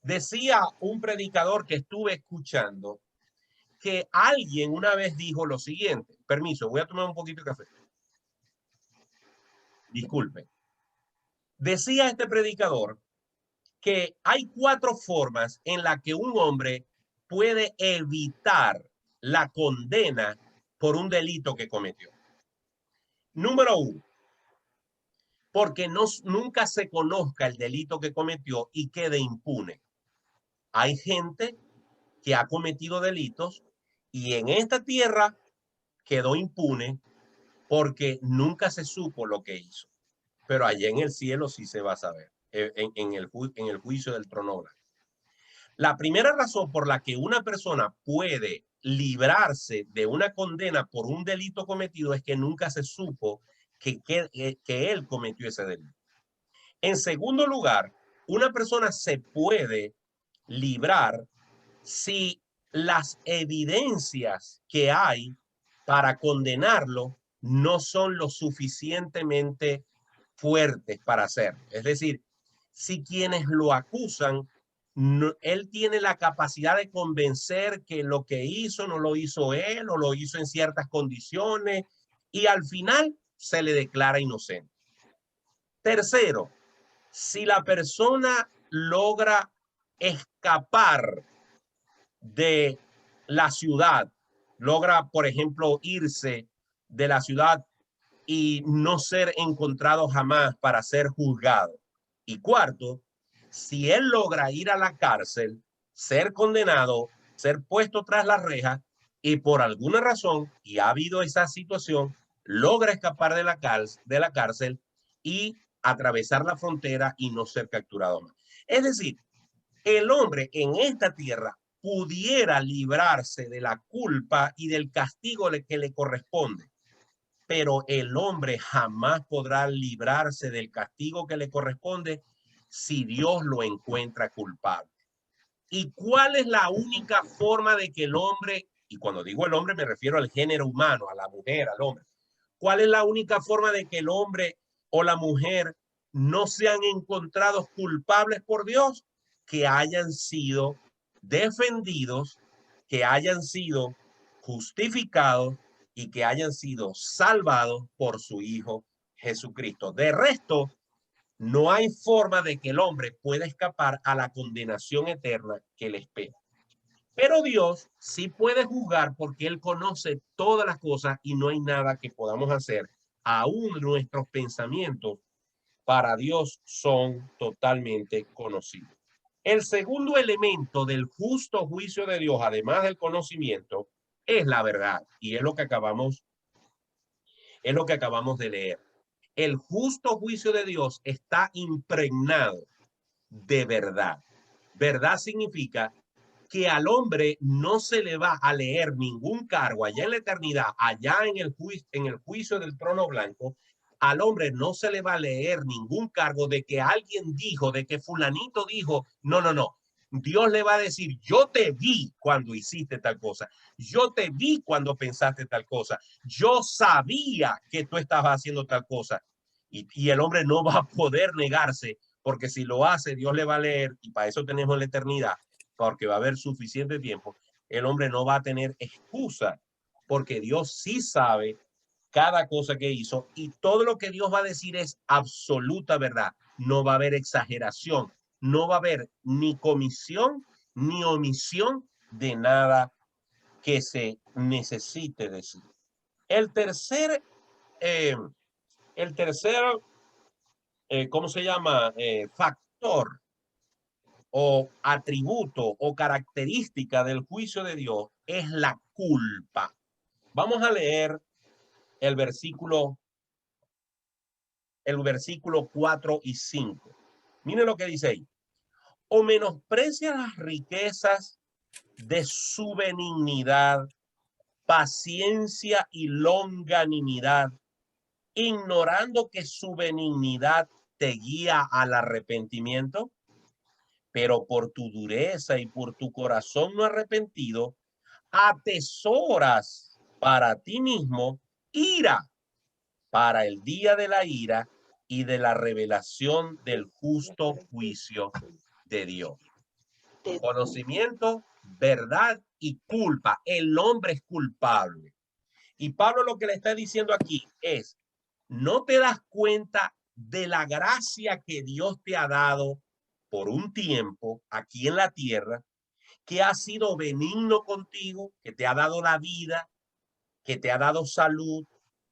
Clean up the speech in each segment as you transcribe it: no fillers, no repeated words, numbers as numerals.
Decía un predicador que estuve escuchando que alguien una vez dijo lo siguiente. Permiso, voy a tomar un poquito de café. Disculpe. Decía este predicador que hay 4 formas en las que un hombre puede evitar la condena por un delito que cometió. Número 1, porque nunca se conozca el delito que cometió y quede impune. Hay gente que ha cometido delitos y en esta tierra quedó impune porque nunca se supo lo que hizo. Pero allá en el cielo sí se va a saber, en el juicio del trono blanco. La primera razón por la que una persona puede librarse de una condena por un delito cometido es que nunca se supo que él cometió ese delito. En segundo lugar, una persona se puede librar si las evidencias que hay para condenarlo no son lo suficientemente fuertes para hacerlo. Es decir, si quienes lo acusan, no, él tiene la capacidad de convencer que lo que hizo no lo hizo él o lo hizo en ciertas condiciones y al final se le declara inocente. Tercero, si la persona logra escapar de la ciudad, logra, por ejemplo, irse de la ciudad y no ser encontrado jamás para ser juzgado. Y cuarto, si él logra ir a la cárcel, ser condenado, ser puesto tras la reja y por alguna razón, y ha habido esa situación, logra escapar de la cárcel y atravesar la frontera y no ser capturado más. Es decir, el hombre en esta tierra pudiera librarse de la culpa y del castigo que le corresponde, pero el hombre jamás podrá librarse del castigo que le corresponde si Dios lo encuentra culpable. ¿Y cuál es la única forma de que el hombre, y cuando digo el hombre me refiero al género humano, a la mujer, al hombre, cuál es la única forma de que el hombre o la mujer no sean encontrados culpables por Dios? Que hayan sido defendidos, que hayan sido justificados y que hayan sido salvados por su Hijo Jesucristo. De resto, no hay forma de que el hombre pueda escapar a la condenación eterna que le espera. Pero Dios sí puede juzgar porque Él conoce todas las cosas y no hay nada que podamos hacer. Aún nuestros pensamientos para Dios son totalmente conocidos. El segundo elemento del justo juicio de Dios, además del conocimiento, es la verdad. Y es lo que acabamos de leer. El justo juicio de Dios está impregnado de verdad. Verdad significa que al hombre no se le va a leer ningún cargo allá en la eternidad, allá en el juicio del trono blanco, al hombre no se le va a leer ningún cargo de que alguien dijo, de que fulanito dijo, no, no, no. Dios le va a decir, yo te vi cuando hiciste tal cosa, yo te vi cuando pensaste tal cosa, yo sabía que tú estabas haciendo tal cosa. Y el hombre no va a poder negarse, porque si lo hace, Dios le va a leer, y para eso tenemos la eternidad, porque va a haber suficiente tiempo. El hombre no va a tener excusa, porque Dios sí sabe cada cosa que hizo y todo lo que Dios va a decir es absoluta verdad. No va a haber exageración, no va a haber ni comisión ni omisión de nada que se necesite decir. El tercer, eh, el tercer ¿cómo se llama? Factor o atributo o característica del juicio de Dios es la culpa. Vamos a leer el versículo, el versículo 4 y 5. Miren lo que dice ahí. O menosprecia las riquezas de su benignidad, paciencia y longanimidad, ignorando que su benignidad te guía al arrepentimiento, pero por tu dureza y por tu corazón no arrepentido, atesoras para ti mismo ira para el día de la ira y de la revelación del justo juicio de Dios. Conocimiento, verdad y culpa. El hombre es culpable. Y Pablo lo que le está diciendo aquí es, no te das cuenta de la gracia que Dios te ha dado por un tiempo aquí en la tierra, que ha sido benigno contigo, que te ha dado la vida, que te ha dado salud,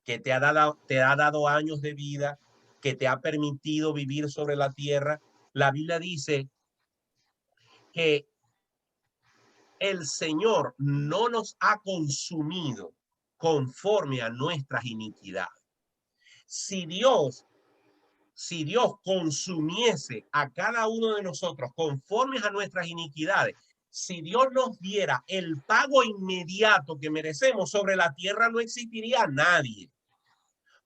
que te ha dado años de vida, que te ha permitido vivir sobre la tierra. La Biblia dice que el Señor no nos ha consumido conforme a nuestras iniquidades. Si Dios, si Dios consumiese a cada uno de nosotros conforme a nuestras iniquidades, si Dios nos diera el pago inmediato que merecemos, sobre la tierra no existiría nadie.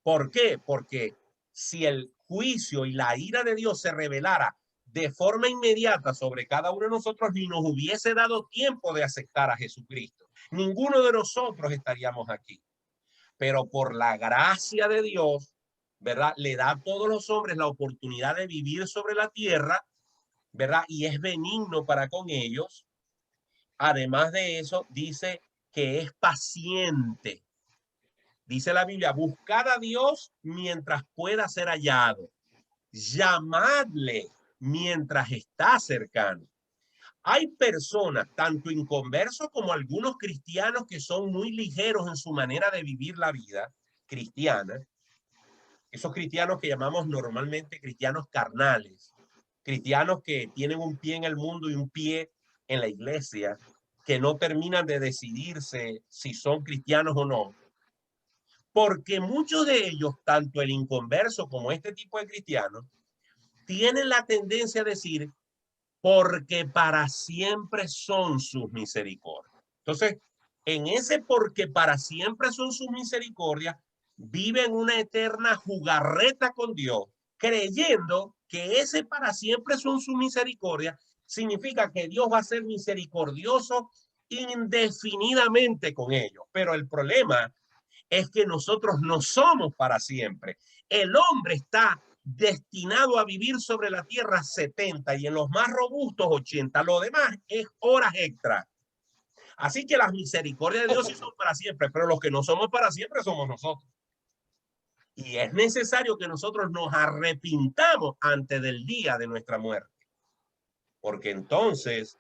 ¿Por qué? Porque si el juicio y la ira de Dios se revelara de forma inmediata sobre cada uno de nosotros, ni nos hubiese dado tiempo de aceptar a Jesucristo. Ninguno de nosotros estaríamos aquí. Pero por la gracia de Dios, ¿verdad? Le da a todos los hombres la oportunidad de vivir sobre la tierra, ¿verdad? Y es benigno para con ellos. Además de eso, dice que es paciente. Dice la Biblia, buscad a Dios mientras pueda ser hallado. Llamadle mientras está cercano. Hay personas, tanto inconversos como algunos cristianos, que son muy ligeros en su manera de vivir la vida cristiana. Esos cristianos que llamamos normalmente cristianos carnales, cristianos que tienen un pie en el mundo y un pie en la iglesia, que no terminan de decidirse si son cristianos o no. Porque muchos de ellos, tanto el inconverso como este tipo de cristianos, tienen la tendencia a decir, porque para siempre son sus misericordias. Entonces, en ese porque para siempre son sus misericordias, viven una eterna jugarreta con Dios, creyendo que ese para siempre son sus misericordias, significa que Dios va a ser misericordioso indefinidamente con ellos. Pero el problema es que nosotros no somos para siempre. El hombre está destinado a vivir sobre la tierra 70 y en los más robustos 80. Lo demás es horas extra. Así que las misericordias de Dios sí son para siempre, pero los que no somos para siempre somos nosotros. Y es necesario que nosotros nos arrepintamos antes del día de nuestra muerte. Porque entonces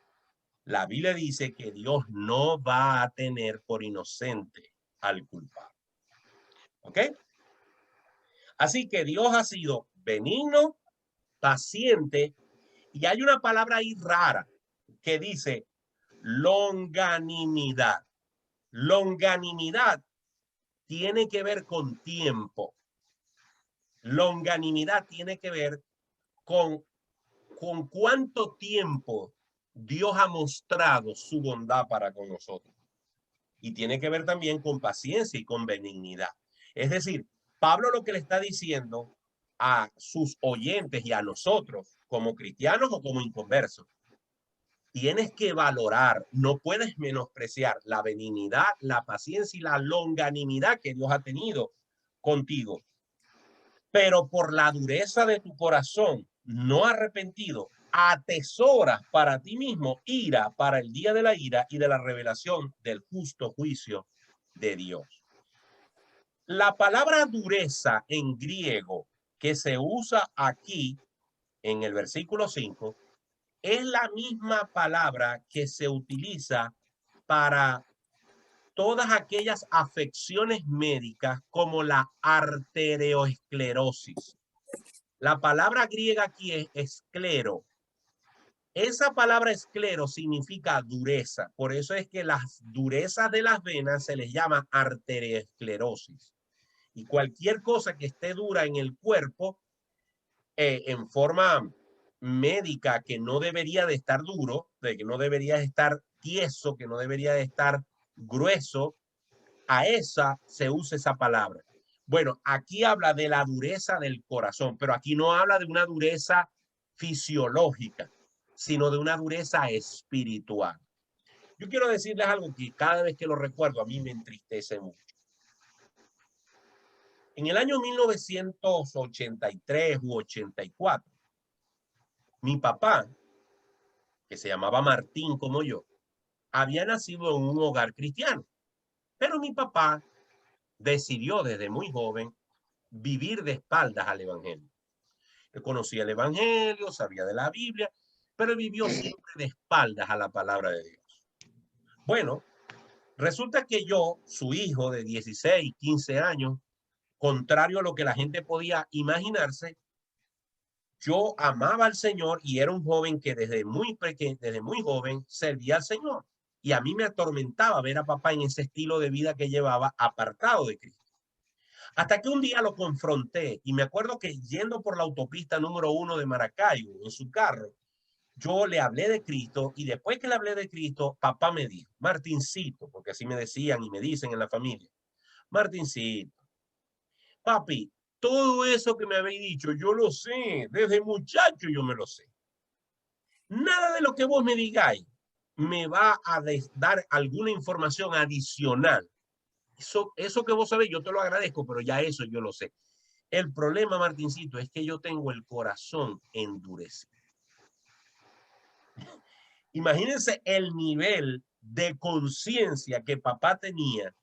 la Biblia dice que Dios no va a tener por inocente al culpable. ¿Ok? Así que Dios ha sido benigno, paciente, y hay una palabra ahí rara que dice longanimidad. Longanimidad tiene que ver con tiempo. Longanimidad tiene que ver con cuánto tiempo Dios ha mostrado su bondad para con nosotros. Y tiene que ver también con paciencia y con benignidad. Es decir, Pablo lo que le está diciendo a sus oyentes y a nosotros, como cristianos o como inconversos, tienes que valorar, no puedes menospreciar la benignidad, la paciencia y la longanimidad que Dios ha tenido contigo. Pero por la dureza de tu corazón no arrepentido, atesoras para ti mismo ira para el día de la ira y de la revelación del justo juicio de Dios. La palabra dureza en griego que se usa aquí en el versículo 5 es la misma palabra que se utiliza para todas aquellas afecciones médicas como la arterioesclerosis. La palabra griega aquí es esclero. Esa palabra esclero significa dureza. Por eso es que las durezas de las venas se les llama arteriosclerosis. Y cualquier cosa que esté dura en el cuerpo, en forma médica, que no debería de estar duro, de que no debería de estar tieso, que no debería de estar grueso, a esa se usa esa palabra. Bueno, aquí habla de la dureza del corazón, pero aquí no habla de una dureza fisiológica, sino de una dureza espiritual. Yo quiero decirles algo que cada vez que lo recuerdo a mí me entristece mucho. En el año 1983 u 84, mi papá que se llamaba Martín como yo, había nacido en un hogar cristiano. Pero mi papá decidió desde muy joven vivir de espaldas al evangelio. Él conocía el evangelio, sabía de la Biblia, pero vivió siempre de espaldas a la palabra de Dios. Bueno, resulta que yo, su hijo de 16, 15 años, contrario a lo que la gente podía imaginarse, yo amaba al Señor y era un joven que desde muy joven servía al Señor. Y a mí me atormentaba ver a papá en ese estilo de vida que llevaba apartado de Cristo. Hasta que un día lo confronté y me acuerdo que yendo por la autopista número 1 de Maracaibo en su carro, yo le hablé de Cristo y después que le hablé de Cristo, papá me dijo, Martincito, porque así me decían y me dicen en la familia, Martincito, papi, todo eso que me habéis dicho, yo lo sé, desde muchacho yo me lo sé. Nada de lo que vos me digáis me va a dar alguna información adicional. Eso que vos sabéis, yo te lo agradezco, pero ya eso yo lo sé. El problema, Martincito, es que yo tengo el corazón endurecido. Imagínense el nivel de conciencia que papá tenía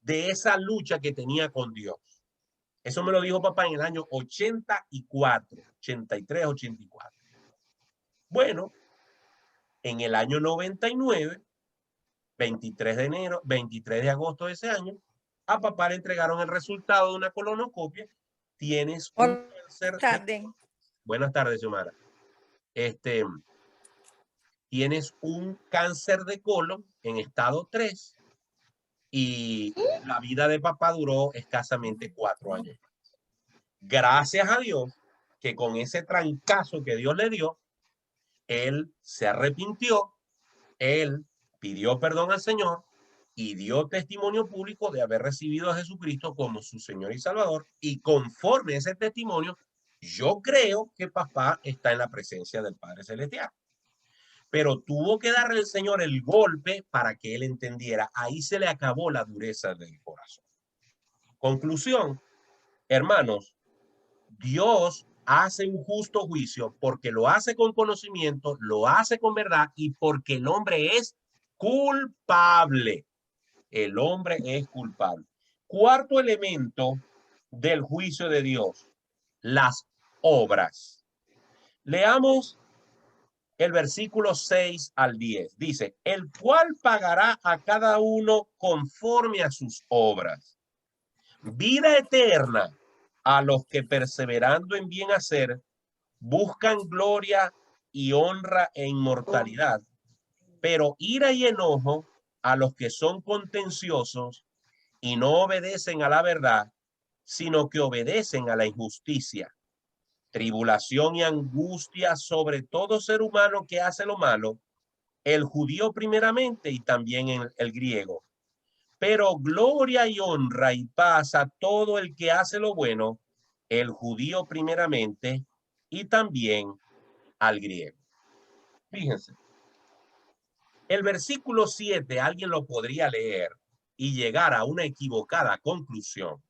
de esa lucha que tenía con Dios. Eso me lo dijo papá en el año 84, 83, 84. Bueno, en el año 99, 23 de enero, 23 de agosto de ese año, a papá le entregaron el resultado de una colonoscopia. Tienes un cáncer de... Buenas tardes, Xiomara. Tienes un cáncer de colon en estado 3 y la vida de papá duró escasamente 4 años. Gracias a Dios que con ese trancazo que Dios le dio, él se arrepintió, él pidió perdón al Señor y dio testimonio público de haber recibido a Jesucristo como su Señor y Salvador. Y conforme a ese testimonio, yo creo que papá está en la presencia del Padre Celestial. Pero tuvo que darle al Señor el golpe para que él entendiera. Ahí se le acabó la dureza del corazón. Conclusión, hermanos, Dios hace un justo juicio porque lo hace con conocimiento, lo hace con verdad y porque el hombre es culpable. El hombre es culpable. Cuarto elemento del juicio de Dios, las obras. Leamos el versículo 6 al 10. Dice, el cual pagará a cada uno conforme a sus obras. Vida eterna a los que perseverando en bien hacer buscan gloria y honra e inmortalidad, pero ira y enojo a los que son contenciosos y no obedecen a la verdad, sino que obedecen a la injusticia. Tribulación y angustia sobre todo ser humano que hace lo malo, el judío primeramente y también el griego. Pero gloria y honra y paz a todo el que hace lo bueno, el judío primeramente y también al griego. Fíjense, el versículo 7 alguien lo podría leer y llegar a una equivocada conclusión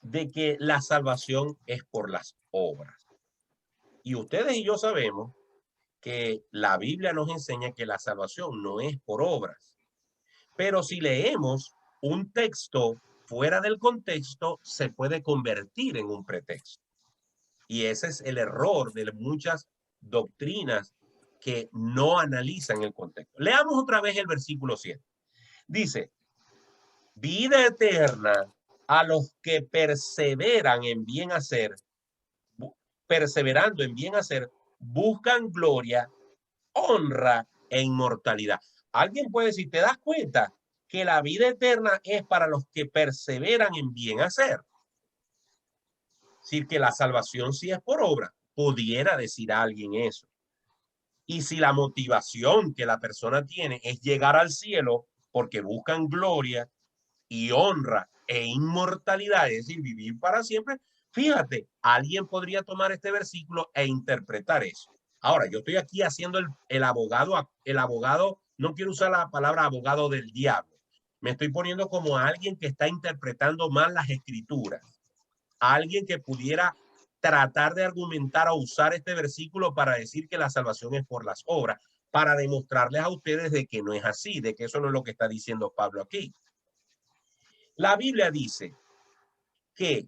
de que la salvación es por las obras. Y ustedes y yo sabemos que la Biblia nos enseña que la salvación no es por obras. Pero si leemos un texto fuera del contexto, se puede convertir en un pretexto. Y ese es el error de muchas doctrinas que no analizan el contexto. Leamos otra vez el versículo 7. Dice, vida eterna a los que perseveran en bien hacer, perseverando en bien hacer, buscan gloria, honra e inmortalidad. Alguien puede decir, ¿te das cuenta que la vida eterna es para los que perseveran en bien hacer? Es decir, que la salvación sí es por obra. Pudiera decir a alguien eso. Y si la motivación que la persona tiene es llegar al cielo porque buscan gloria y honra e inmortalidad, es decir, vivir para siempre, fíjate, alguien podría tomar este versículo e interpretar eso. Ahora, yo estoy aquí haciendo el abogado, no quiero usar la palabra abogado del diablo, me estoy poniendo como alguien que está interpretando mal las escrituras, alguien que pudiera tratar de argumentar o usar este versículo para decir que la salvación es por las obras, para demostrarles a ustedes de que no es así, de que eso no es lo que está diciendo Pablo aquí. La Biblia dice que,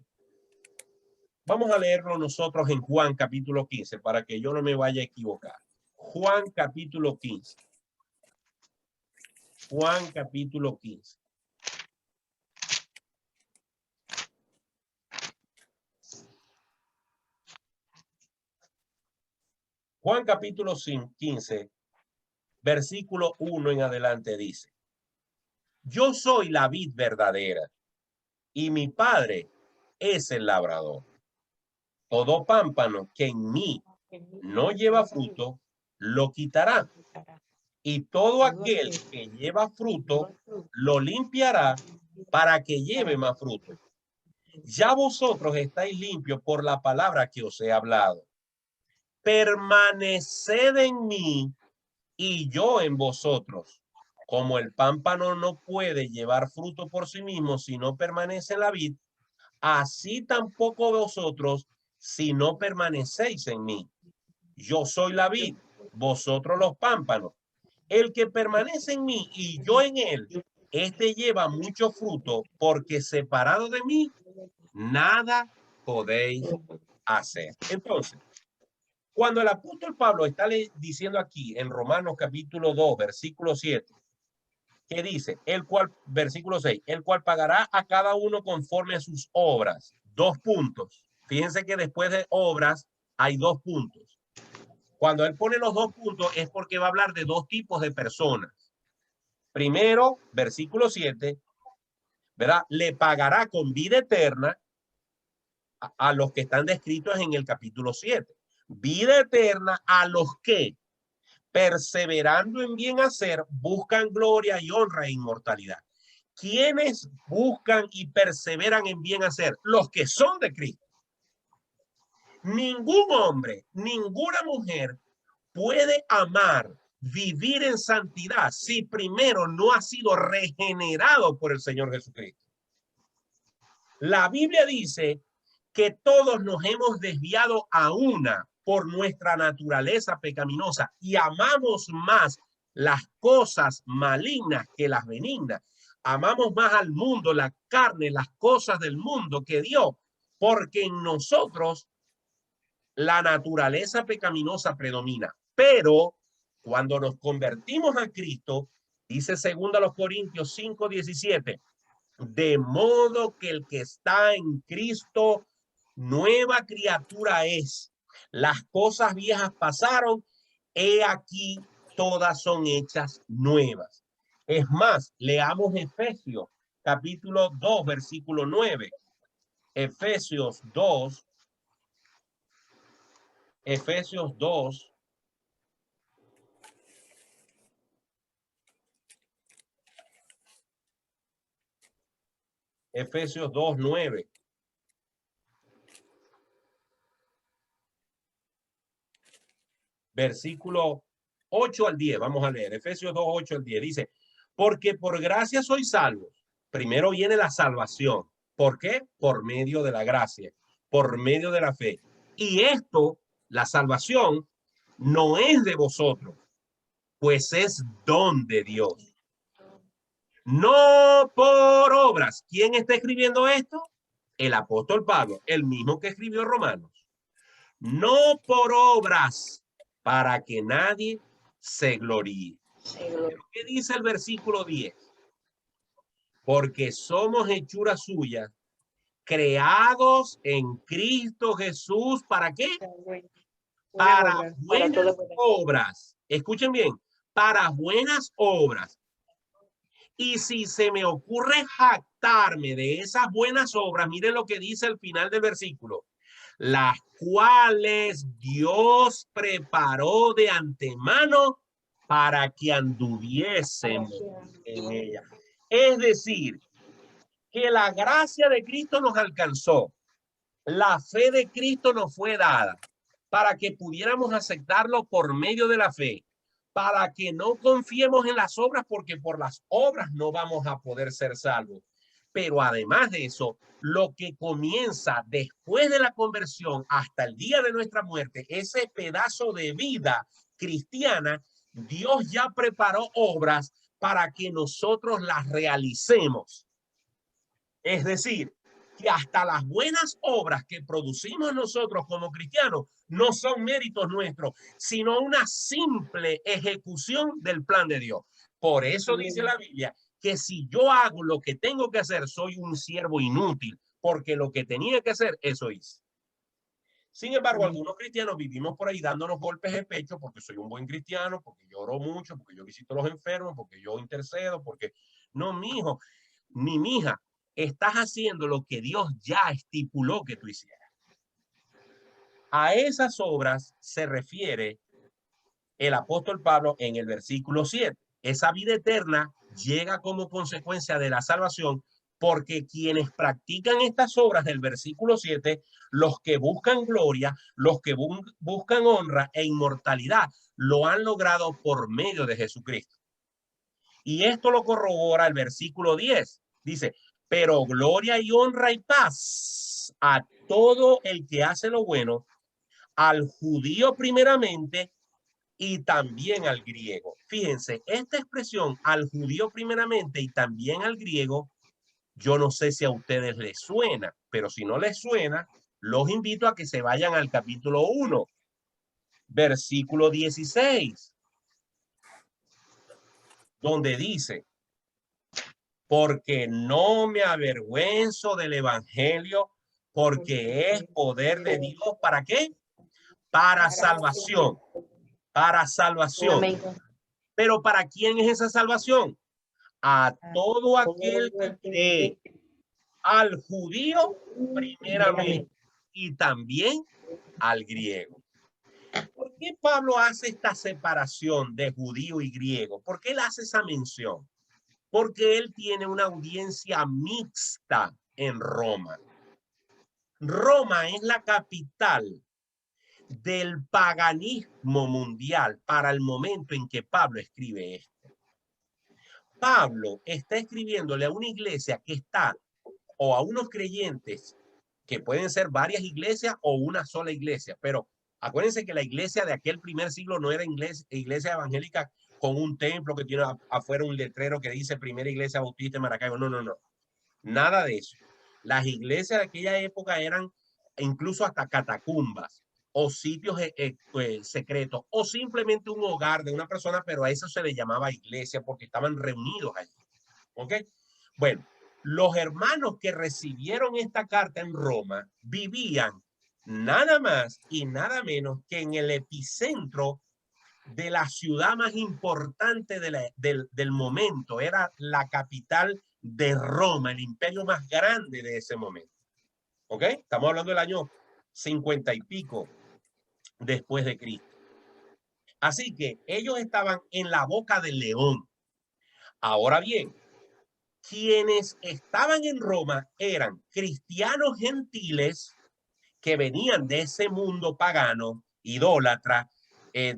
vamos a leerlo nosotros en Juan capítulo 15 para que yo no me vaya a equivocar. Juan capítulo 15. Juan capítulo 15. Juan capítulo 15, versículo 1 en adelante dice: yo soy la vid verdadera y mi padre es el labrador. Todo pámpano que en mí no lleva fruto, lo quitará. Y todo aquel que lleva fruto, lo limpiará para que lleve más fruto. Ya vosotros estáis limpios por la palabra que os he hablado. Permaneced en mí y yo en vosotros. Como el pámpano no puede llevar fruto por sí mismo si no permanece en la vid, así tampoco vosotros si no permanecéis en mí. Yo soy la vid, vosotros los pámpanos. El que permanece en mí y yo en él, este lleva mucho fruto, porque separado de mí, nada podéis hacer. Entonces, cuando el apóstol Pablo está diciendo aquí en Romanos capítulo 2, versículo 7, que dice, el cual, versículo 6, el cual pagará a cada uno conforme a sus obras. 2 puntos. Fíjense que después de obras hay 2 puntos. Cuando él pone los 2 puntos es porque va a hablar de 2 tipos de personas. Primero, versículo 7, ¿verdad? Le pagará con vida eterna a los que están descritos en el capítulo 7. Vida eterna a los que, perseverando en bien hacer, buscan gloria y honra e inmortalidad. ¿Quiénes buscan y perseveran en bien hacer? Los que son de Cristo. Ningún hombre, ninguna mujer puede amar, vivir en santidad si primero no ha sido regenerado por el Señor Jesucristo. La Biblia dice que todos nos hemos desviado a una por nuestra naturaleza pecaminosa y amamos más las cosas malignas que las benignas. Amamos más al mundo, la carne, las cosas del mundo que Dios, porque en nosotros la naturaleza pecaminosa predomina. Pero cuando nos convertimos a Cristo, dice 2 Corintios 5:17, de modo que el que está en Cristo, nueva criatura es. Las cosas viejas pasaron, he aquí todas son hechas nuevas. Es más, leamos Efesios capítulo 2, versículo 9. Efesios 2. Efesios 2. Efesios 2:9. Versículo 8 al 10. Vamos a leer. Efesios 2, 8 al 10. Dice, porque por gracia sois salvos. Primero viene la salvación. ¿Por qué? Por medio de la gracia, por medio de la fe. Y esto, la salvación, no es de vosotros, pues es don de Dios. No por obras. ¿Quién está escribiendo esto? El apóstol Pablo, el mismo que escribió Romanos. No por obras, para que nadie se gloríe. ¿Qué dice el versículo 10? Porque somos hechura suya, creados en Cristo Jesús. ¿Para qué? Para buenas obras. Escuchen bien, para buenas obras. Y si se me ocurre jactarme de esas buenas obras, miren lo que dice al final del versículo, las cuales Dios preparó de antemano para que anduviésemos en ella. Es decir, que la gracia de Cristo nos alcanzó, la fe de Cristo nos fue dada para que pudiéramos aceptarlo por medio de la fe, para que no confiemos en las obras, porque por las obras no vamos a poder ser salvos. Pero además de eso, lo que comienza después de la conversión hasta el día de nuestra muerte, ese pedazo de vida cristiana, Dios ya preparó obras para que nosotros las realicemos. Es decir, que hasta las buenas obras que producimos nosotros como cristianos no son méritos nuestros, sino una simple ejecución del plan de Dios. Por eso dice la Biblia que si yo hago lo que tengo que hacer, soy un siervo inútil, porque lo que tenía que hacer, eso hice. Sin embargo, algunos cristianos vivimos por ahí dándonos golpes de pecho porque soy un buen cristiano, porque yo oro mucho, porque yo visito a los enfermos, porque yo intercedo, porque no, mi hijo, ni mi hija, estás haciendo lo que Dios ya estipuló que tú hicieras. A esas obras se refiere el apóstol Pablo en el versículo 7. Esa vida eterna llega como consecuencia de la salvación, porque quienes practican estas obras del versículo 7, los que buscan gloria, los que buscan honra e inmortalidad, lo han logrado por medio de Jesucristo. Y esto lo corrobora el versículo 10. Dice, pero gloria y honra y paz a todo el que hace lo bueno, al judío primeramente y también al griego. Fíjense, esta expresión al judío primeramente y también al griego, yo no sé si a ustedes les suena, pero si no les suena, los invito a que se vayan al capítulo 1, versículo 16, donde dice, porque no me avergüenzo del evangelio, porque es poder de Dios. ¿Para qué? Para salvación. Para salvación. Pero ¿para quién es esa salvación? A todo aquel que cree, al judío primeramente y también al griego. ¿Por qué Pablo hace esta separación de judío y griego? ¿Por qué él hace esa mención? Porque él tiene una audiencia mixta en Roma. Roma es la capital del paganismo mundial para el momento en que Pablo escribe esto. Pablo está escribiéndole a una iglesia que está, o a unos creyentes, que pueden ser varias iglesias o una sola iglesia, pero acuérdense que la iglesia de aquel primer siglo no era iglesia evangélica con un templo que tiene afuera un letrero que dice Primera Iglesia Bautista de Maracaibo. No, no, no. Nada de eso. Las iglesias de aquella época eran incluso hasta catacumbas o sitios secretos o simplemente un hogar de una persona, pero a eso se le llamaba iglesia porque estaban reunidos allí. ¿Ok? Bueno, los hermanos que recibieron esta carta en Roma vivían nada más y nada menos que en el epicentro de la ciudad más importante del momento. Era la capital de Roma, el imperio más grande de ese momento. ¿Ok? Estamos hablando del año 50 y pico después de Cristo. Así que ellos estaban en la boca del león. Ahora bien, quienes estaban en Roma eran cristianos gentiles que venían de ese mundo pagano, idólatra,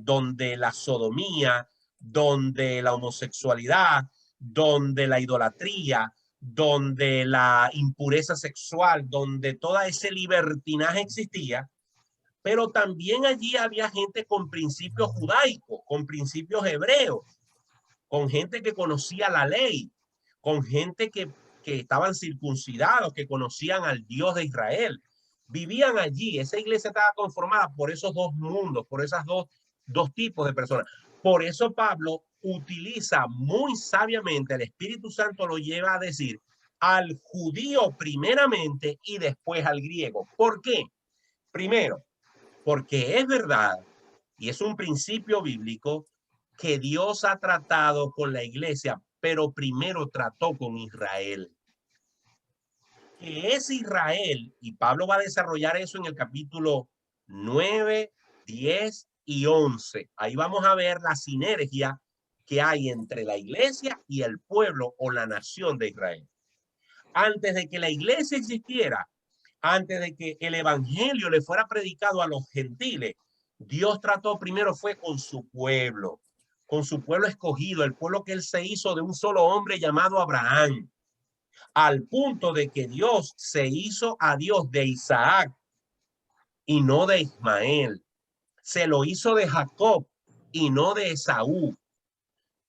donde la sodomía, donde la homosexualidad, donde la idolatría, donde la impureza sexual, donde todo ese libertinaje existía, pero también allí había gente con principios judaicos, con principios hebreos, con gente que conocía la ley, con gente que estaban circuncidados, que conocían al Dios de Israel. Vivían allí. Esa iglesia estaba conformada por esos dos mundos, por esas dos tipos de personas. Por eso Pablo utiliza muy sabiamente, el Espíritu Santo lo lleva a decir, al judío primeramente y después al griego. ¿Por qué? Primero, porque es verdad y es un principio bíblico que Dios ha tratado con la iglesia, pero primero trató con Israel. Que es Israel, y Pablo va a desarrollar eso en el capítulo 9, 10 y 11. Ahí vamos a ver la sinergia que hay entre la iglesia y el pueblo o la nación de Israel. Antes de que la iglesia existiera, antes de que el evangelio le fuera predicado a los gentiles, Dios trató primero fue con su pueblo escogido, el pueblo que él se hizo de un solo hombre llamado Abraham. al punto de que Dios se hizo a Dios de Isaac y no de Ismael. Se lo hizo de Jacob y no de Esaú.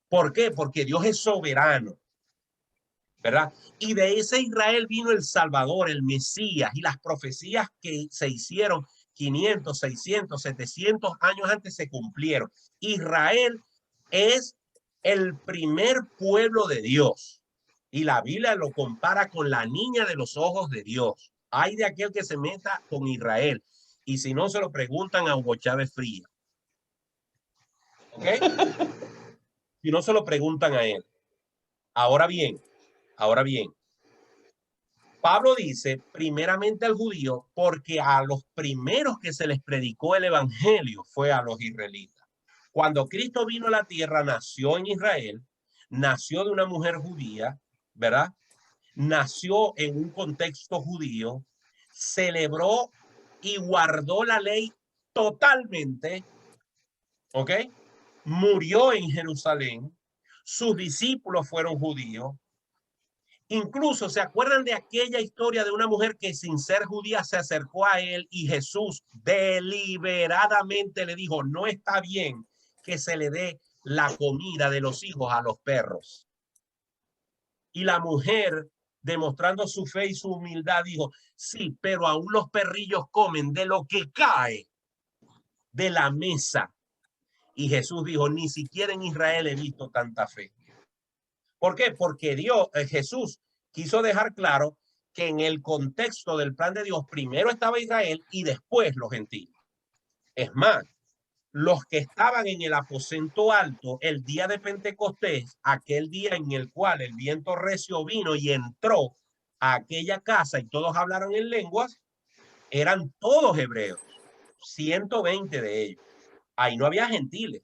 ¿Por qué? Porque Dios es soberano, ¿verdad? Y de ese Israel vino el Salvador, el Mesías, y las profecías que se hicieron 500, 600, 700 años antes se cumplieron. Israel es el primer pueblo de Dios. Y la Biblia lo compara con la niña de los ojos de Dios. Hay de aquel que se meta con Israel. Y si no, se lo preguntan a Hugo Chávez Frías. ¿Ok? Si no, se lo preguntan a él. Ahora bien, Pablo dice primeramente al judío porque a los primeros que se les predicó el evangelio fue a los israelitas. Cuando Cristo vino a la tierra, nació en Israel, nació de una mujer judía, ¿verdad? Nació en un contexto judío, celebró y guardó la ley totalmente, ¿ok? Murió en Jerusalén, sus discípulos fueron judíos. Incluso se acuerdan de aquella historia de una mujer que sin ser judía se acercó a él y Jesús deliberadamente le dijo, no está bien que se le dé la comida de los hijos a los perros. Y la mujer, demostrando su fe y su humildad, dijo, sí, pero aún los perrillos comen de lo que cae de la mesa. Y Jesús dijo, ni siquiera en Israel he visto tanta fe. ¿Por qué? Porque Jesús quiso dejar claro que en el contexto del plan de Dios primero estaba Israel y después los gentiles. Es más, los que estaban en el aposento alto el día de Pentecostés, aquel día en el cual el viento recio vino y entró a aquella casa y todos hablaron en lenguas, eran todos hebreos, 120 de ellos. Ahí no había gentiles.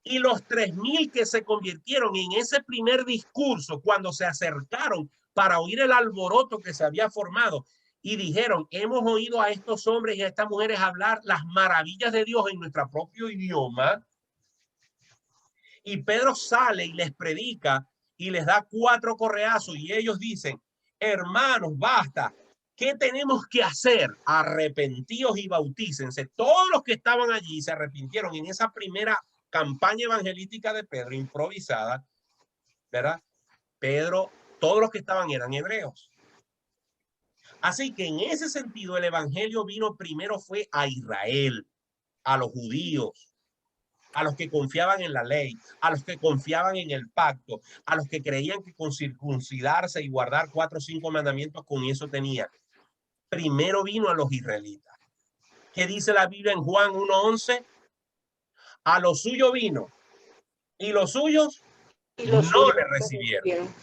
Y los 3,000 que se convirtieron en ese primer discurso, cuando se acercaron para oír el alboroto que se había formado y dijeron, hemos oído a estos hombres y a estas mujeres hablar las maravillas de Dios en nuestro propio idioma. Y Pedro sale y les predica y les da 4 correazos y ellos dicen, hermanos, basta. ¿Qué tenemos que hacer? Arrepentíos y bautícense. Todos los que estaban allí se arrepintieron en esa primera campaña evangelística de Pedro, improvisada, ¿verdad? Pedro, todos los que estaban eran hebreos. Así que en ese sentido el evangelio vino primero fue a Israel, a los judíos, a los que confiaban en la ley, a los que confiaban en el pacto, a los que creían que con circuncidarse y guardar 4 o 5 mandamientos con eso tenía. Primero vino a los israelitas. ¿Qué dice la Biblia en Juan 1:11? A lo suyo vino y los suyos no le recibieron.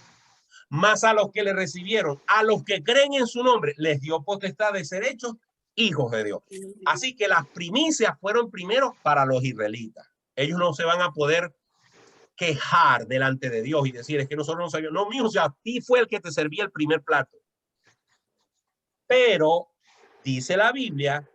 Más a los que le recibieron, a los que creen en su nombre, les dio potestad de ser hechos hijos de Dios. Así que las primicias fueron primero para los israelitas. Ellos no se van a poder quejar delante de Dios y decir, es que nosotros no sabíamos. No, mijo, o sea, a ti fue el que te servía el primer plato. Pero dice la Biblia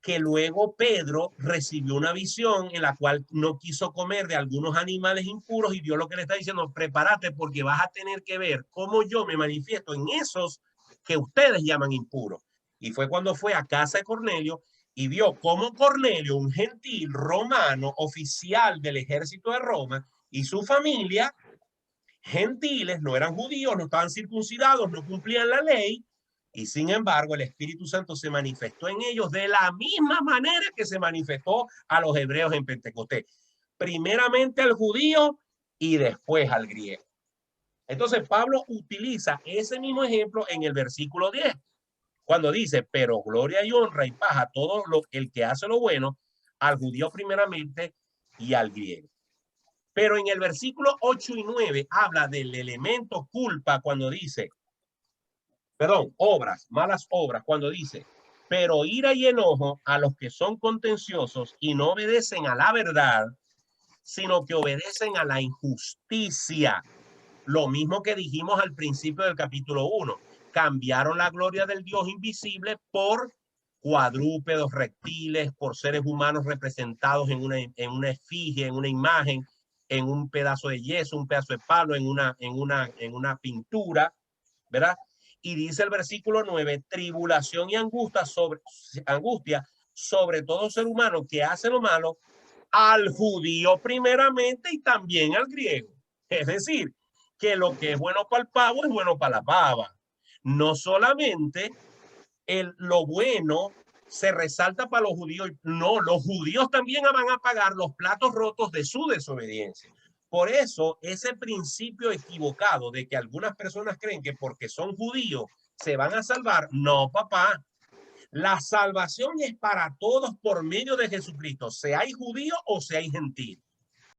que luego Pedro recibió una visión en la cual no quiso comer de algunos animales impuros y Dios lo que le está diciendo, prepárate porque vas a tener que ver cómo yo me manifiesto en esos que ustedes llaman impuros. Y fue cuando fue a casa de Cornelio y vio cómo Cornelio, un gentil romano, oficial del ejército de Roma, y su familia, gentiles, no eran judíos, no estaban circuncidados, no cumplían la ley, y sin embargo el Espíritu Santo se manifestó en ellos de la misma manera que se manifestó a los hebreos en Pentecostés. Primeramente al judío y después al griego. Entonces Pablo utiliza ese mismo ejemplo en el versículo 10, cuando dice, pero gloria y honra y paz a todo el que hace lo bueno, al judío primeramente y al griego. Pero en el versículo 8 y 9 habla del elemento culpa cuando dice, perdón, obras, malas obras, cuando dice, pero ira y enojo a los que son contenciosos y no obedecen a la verdad, sino que obedecen a la injusticia. Lo mismo que dijimos al principio del capítulo 1. Cambiaron la gloria del Dios invisible por cuadrúpedos, reptiles, por seres humanos representados en una efigie, en una imagen, en un pedazo de yeso, un pedazo de palo, en una pintura, ¿verdad? Y dice el versículo 9, tribulación y angustia sobre todo ser humano que hace lo malo, al judío primeramente y también al griego. Es decir, que lo que es bueno para el pavo es bueno para la pava. No solamente lo bueno se resalta para los judíos, no, los judíos también van a pagar los platos rotos de su desobediencia. Por eso, ese principio equivocado de que algunas personas creen que porque son judíos se van a salvar, no, papá. La salvación es para todos por medio de Jesucristo, sea hay judío o sea hay gentil.